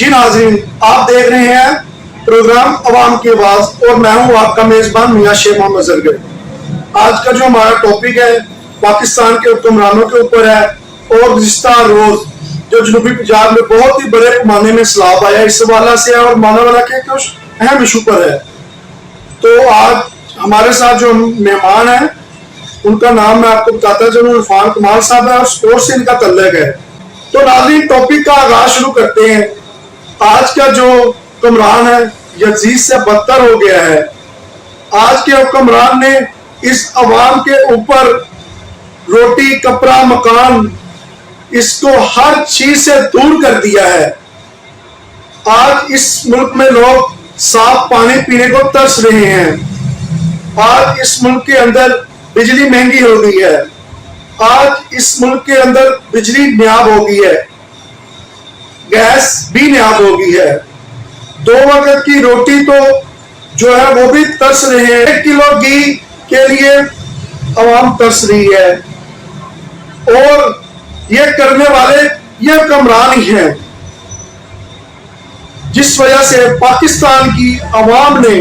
जी नाज़रीन, आप देख रहे हैं प्रोग्राम अवाम की आवाज़ और मैं हूं आपका मेज़बान मियां शेख मोहम्मद ज़रगर। आज का जो हमारा टॉपिक है पाकिस्तान के हुक्मरानों के ऊपर है और गुज़िश्ता रोज़ जो जनूबी पंजाब में बहुत ही बड़े पैमाने में सैलाब आया इस हवाला से है और मानावाला के कुछ अहम इशू पर है। तो आज हमारे साथ जो मेहमान हैं उनका नाम मैं आपको बताता चलूं, इरफान कमाल साहब है और स्पोर्ट्स से इनका तल्लुक है। तो नाज़रीन, टॉपिक का आगाज शुरू करते हैं। आज का जो हुक्मरान है यजीद से बदतर हो गया है। आज के हुक्मरान ने इस अवाम के ऊपर रोटी कपड़ा मकान इसको हर चीज से दूर कर दिया है। आज इस मुल्क में लोग साफ पानी पीने को तरस रहे हैं। आज इस मुल्क के अंदर बिजली महंगी हो गई है। आज इस मुल्क के अंदर बिजली नायाब हो गई है, गैस भी नायाब हो गई है। 2 वक्त की रोटी तो जो है वो भी तरस रहे हैं। 1 किलो घी के लिए अवाम तरस रही है और ये करने वाले ये हुक्मरान ही हैं, जिस वजह से पाकिस्तान की अवाम ने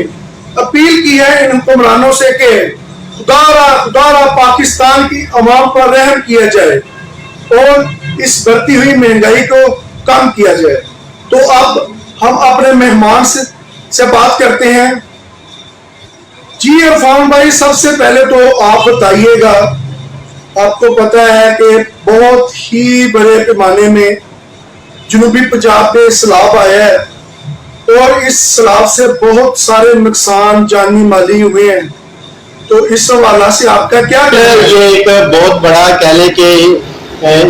अपील की है इन हुक्मरानों से कि खुदारा पाकिस्तान की अवाम पर रहम किया जाए और इस बढ़ती हुई महंगाई को कम किया जाए। तो अब हम अपने मेहमान से बात करते हैं। जी इरफान भाई, सबसे पहले तो आप बताइएगा, आपको पता है कि बहुत ही बड़े पैमाने में जनूबी पंजाब पे सैलाब आया है और इस सैलाब से बहुत सारे नुकसान जानी माली हुए हैं। तो इस हवाला से आपका क्या कहना है? ये एक बहुत बड़ा कह ले कि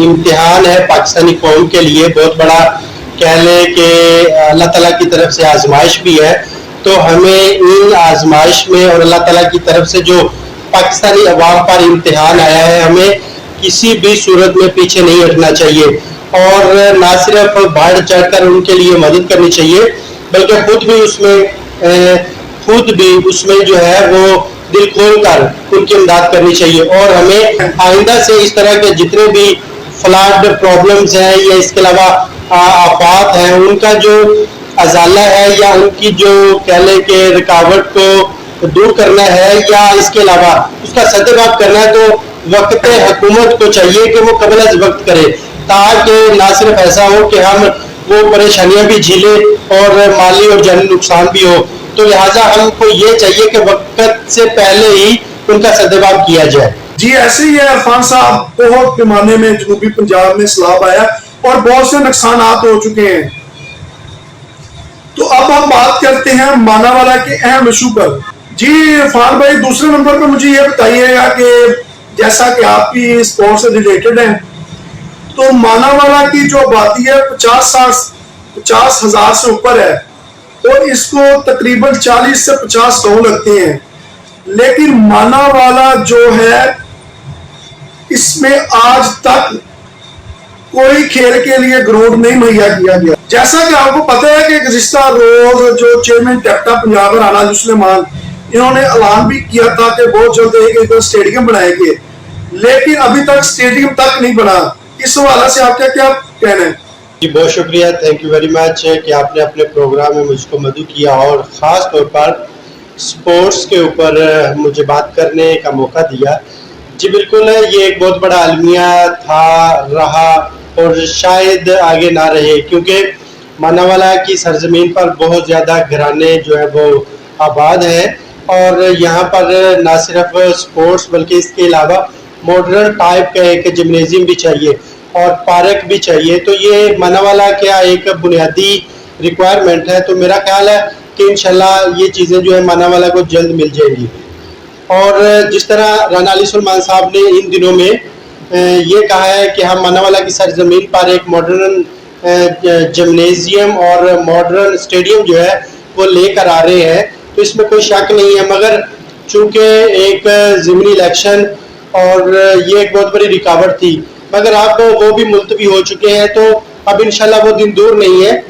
इम्तिहान है पाकिस्तानी कौम के लिए, बहुत बड़ा कह ले कि अल्लाह ताला की तरफ से आजमाइश भी है। तो हमें इन आजमाइश में और अल्लाह ताला की तरफ से जो पाकिस्तानी अवाम पर इम्तिहान आया है, हमें किसी भी सूरत में पीछे नहीं हटना चाहिए और ना सिर्फ बढ़ चढ़कर उनके लिए मदद करनी चाहिए बल्कि खुद भी उसमें जो है वो दिल खोल कर उनकी इमदाद करनी चाहिए। और हमें आइंदा से इस तरह के जितने भी फ्लड प्रॉब्लम्स हैं या इसके अलावा आफात हैं उनका जो अजाला है या उनकी जो कह लें कि रुकावट को दूर करना है या इसके अलावा उसका सद्देबाब करना है, तो वक्त हुकूमत को चाहिए कि वो कबल अज वक्त करे, ताकि ना सिर्फ ऐसा हो कि हम वो परेशानियां भी झेलें और माली और जानी नुकसान भी हो। तो लिहाजा हमको ये चाहिए कि वक्त से पहले ही उनका सद्देबाब किया जाए। जी ऐसे ही है इरफान साहब, बहुत पैमाने में जनूबी पंजाब में सैलाब आया और बहुत से नुकसान हो चुके हैं। तो अब हम बात करते हैं मानावाला के अहम इशू पर। जी इरफान भाई, दूसरे नंबर पर मुझे ये बताइएगा कि जैसा कि आपकी स्पोर्ट्स से रिलेटेड है, तो मानावाला की जो आबादी है 50,000 से ऊपर है और इसको तकरीबन 40 से 50 गाँव लगते हैं। लेकिन मानावाला जो है इसमें आज तक कोई खेल के लिए ग्राउंड नहीं मुहैया किया गया। जैसा कि आपको पता है कि गुज़िश्ता रोज जो चेयरमैन कैप्टन पंजाब राना सुलेमान, इन्होंने ऐलान भी किया था कि बहुत जल्द एक स्टेडियम बनाएंगे, लेकिन अभी तक स्टेडियम तक नहीं बना। इस हवाले से आपका क्या कहना है? जी बहुत शुक्रिया, थैंक यू वेरी मच कि आपने अपने प्रोग्राम में मुझको मदद किया और ख़ास तौर पर स्पोर्ट्स के ऊपर मुझे बात करने का मौका दिया। जी बिल्कुल, ये एक बहुत बड़ा अलमिया रहा और शायद आगे ना रहे, क्योंकि मानावाला की सरजमीन पर बहुत ज़्यादा घराने जो है वो आबाद हैं और यहाँ पर ना सिर्फ स्पोर्ट्स बल्कि इसके अलावा मॉडर्न टाइप का एक जिम्नेजियम भी चाहिए और पार्क भी चाहिए। तो ये मानावाला क्या एक बुनियादी रिक्वायरमेंट है। तो मेरा ख्याल है कि इंशाल्लाह ये चीज़ें जो है मानावाला को जल्द मिल जाएंगी। और जिस तरह राना अली सुलेमान साहब ने इन दिनों में ये कहा है कि हम मानावाला की सरजमीन पर एक मॉडर्न जिम्नेजियम और मॉडर्न स्टेडियम जो है वो लेकर आ रहे हैं, तो इसमें कोई शक नहीं है। मगर चूँकि एक ज़िमनी इलेक्शन और ये एक बहुत बड़ी रुकावट थी, मगर अब वो भी मुलतवी हो चुके हैं। तो अब इंशाल्लाह वो दिन दूर नहीं है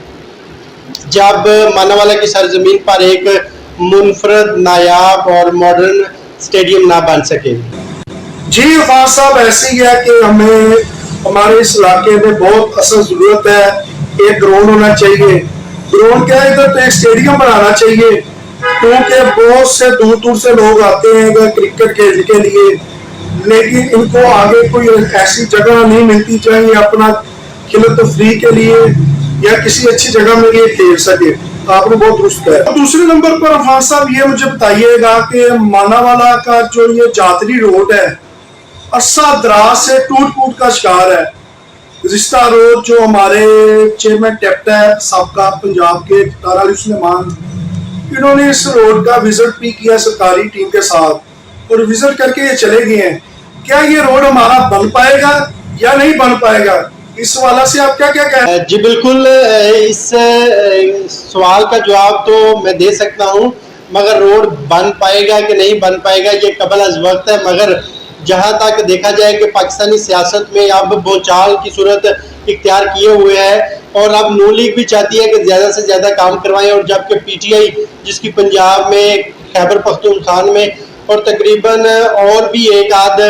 जब मानावाला की सरजमीन पर एक मुनफरद नायाब और मॉडर्न स्टेडियम ना बन सके। जी खास साहब, ऐसे ही है कि हमें हमारे इस इलाके में बहुत असल जरूरत है ایک گراؤنڈ ہونا چاہیے. گراؤنڈ کیا ہے, ادھر تو ایک اسٹیڈیم بنانا چاہیے, کیونکہ بہت سے دور دور سے لوگ آتے ہیں ادھر کرکٹ کھیلنے کے لیے, لیکن ان کو آگے کوئی ایسی جگہ نہیں ملتی چاہیے اپنا کھیل تفریح کے لیے یا کسی اچھی جگہ میں یہ کھیل سکے. آپ نے بہت درست کہا. دوسرے نمبر پر عرفان صاحب یہ مجھے بتائیے گا کہ ماناوالا کا جو یہ جاتری روڈ ہے عرصہ دراز سے ٹوٹ پھوٹ کا شکار ہے. گزشتہ روز جو ہمارے چیئرمین ڈپٹی ہے سابقہ پنجاب کے طارق علی سلیمان, انہوں نے اس روڈ کا وزٹ بھی کیا سرکاری ٹیم کے ساتھ اور وزٹ کر کے یہ چلے گئے ہیں. کیا یہ روڈ ہمارا بن پائے گا یا نہیں بن پائے گا؟ اس حوالے سے آپ کیا کہہ رہے ہیں؟ جی بالکل, اس سوال کا جواب تو میں دے سکتا ہوں, مگر روڈ بن پائے گا کہ نہیں بن پائے گا یہ قبل از وقت ہے. مگر جہاں تک دیکھا جائے کہ پاکستانی سیاست میں اب بھونچال کی صورت اختیار کیے ہوئے ہے اور اب نون لیگ بھی چاہتی ہے کہ زیادہ سے زیادہ کام کروائیں, اور جبکہ پی ٹی آئی جس کی پنجاب میں, خیبر پختونخوا میں اور تقریباً اور بھی ایک آدھ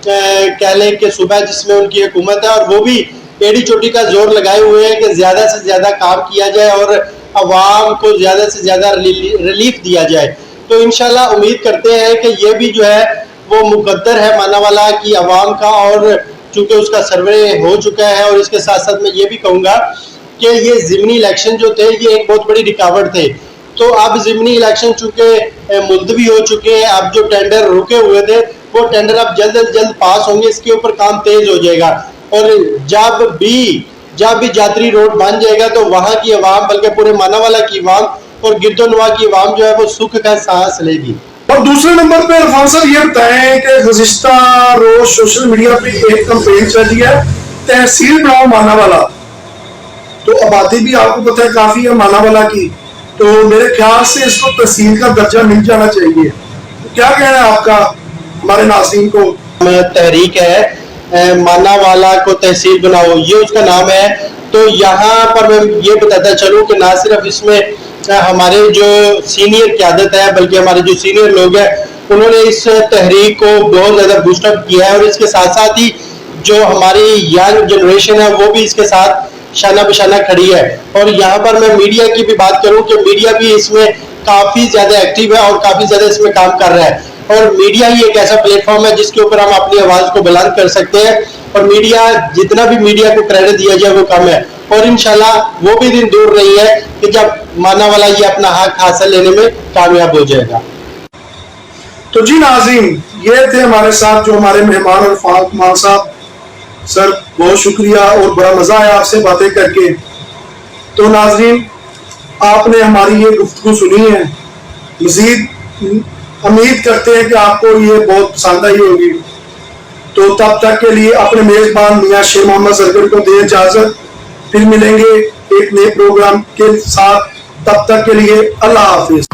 کہہ لیں کہ صوبہ جس میں ان کی حکومت ہے, اور وہ بھی ایڑی چوٹی کا زور لگائے ہوئے ہیں کہ زیادہ سے زیادہ کام کیا جائے اور عوام کو زیادہ سے زیادہ ریلیف دیا جائے. تو انشاءاللہ امید کرتے ہیں کہ یہ بھی جو ہے وہ مقدر ہے ماناوالا کی عوام کا, اور چونکہ اس کا سروے ہو چکا ہے. اور اس کے ساتھ ساتھ میں یہ بھی کہوں گا کہ یہ ضمنی الیکشن جو تھے یہ ایک بہت بڑی رکاوٹ تھے, تو اب ضمنی الیکشن چونکہ ملتوی ہو چکے ہیں, اب جو ٹینڈر رکے ہوئے تھے وہ ٹینڈر اب جلد از جلد پاس ہوں گے, اس کے اوپر کام تیز ہو جائے گا. اور جب بھی جاتری روڈ بن جائے گا تو وہاں کی عوام, بلکہ پورے ماناوالا کی عوام اور گرد و نواح کی عوام جو ہے وہ سکھ کا سانس لے گی. اور دوسرے نمبر پہ عرفان صاحب یہ بتائیں کہ گزشتہ روز سوشل میڈیا پہ ایک کمپین چلی ہے تحصیل بناؤ ماناوالا, تو آبادی بھی آپ کو پتہ ہے کافی ہے ماناوالا کی, تو میرے خیال سے اس کو تحصیل کا درجہ مل جانا چاہیے. تو کیا کہنا ہے آپ کا ہمارے ناظرین کو؟ تحریک ہے ماناوالا کو تحصیل بناؤ, یہ اس کا نام ہے. تو یہاں پر میں یہ بتاتا چلوں کہ نہ صرف اس میں ہمارے جو سینئر قیادت ہے بلکہ ہمارے جو سینئر لوگ ہیں انہوں نے اس تحریک کو بہت زیادہ بوسٹ اپ کیا ہے, اور اس کے ساتھ ساتھ ہی جو ہماری ینگ جنریشن ہے وہ بھی اس کے ساتھ شانہ بشانہ کھڑی ہے. اور یہاں پر میں میڈیا کی بھی بات کروں کہ میڈیا بھی اس میں کافی زیادہ ایکٹیو ہے اور کافی زیادہ اس میں کام کر رہا ہے. اور میڈیا ہی ایک ایسا پلیٹ فارم ہے جس کے اوپر ہم اپنی آواز کو بلند کر سکتے ہیں, اور میڈیا جتنا بھی میڈیا کو کریڈٹ دیا جائے وہ کم ہے. اور انشاءاللہ وہ بھی دن دور نہیں ہے کہ جب ماناوالا یہ اپنا حق حاصل لینے میں کامیاب ہو جائے گا. تو جی ناظرین, یہ تھے ہمارے ساتھ جو ہمارے مہمان عرفان کمار صاحب. سر بہت شکریہ اور بڑا مزہ آیا آپ سے باتیں کر کے. تو ناظرین, آپ نے ہماری یہ گفتگو سنی ہے, مزید امید کرتے ہیں کہ آپ کو یہ بہت پسند آئی ہوگی. تو تب تک کے لیے اپنے میزبان میاں شیر محمد زرگر کو دیں اجازت, پھر ملیں گے ایک نئے پروگرام کے ساتھ. تب تک کے لیے اللہ حافظ.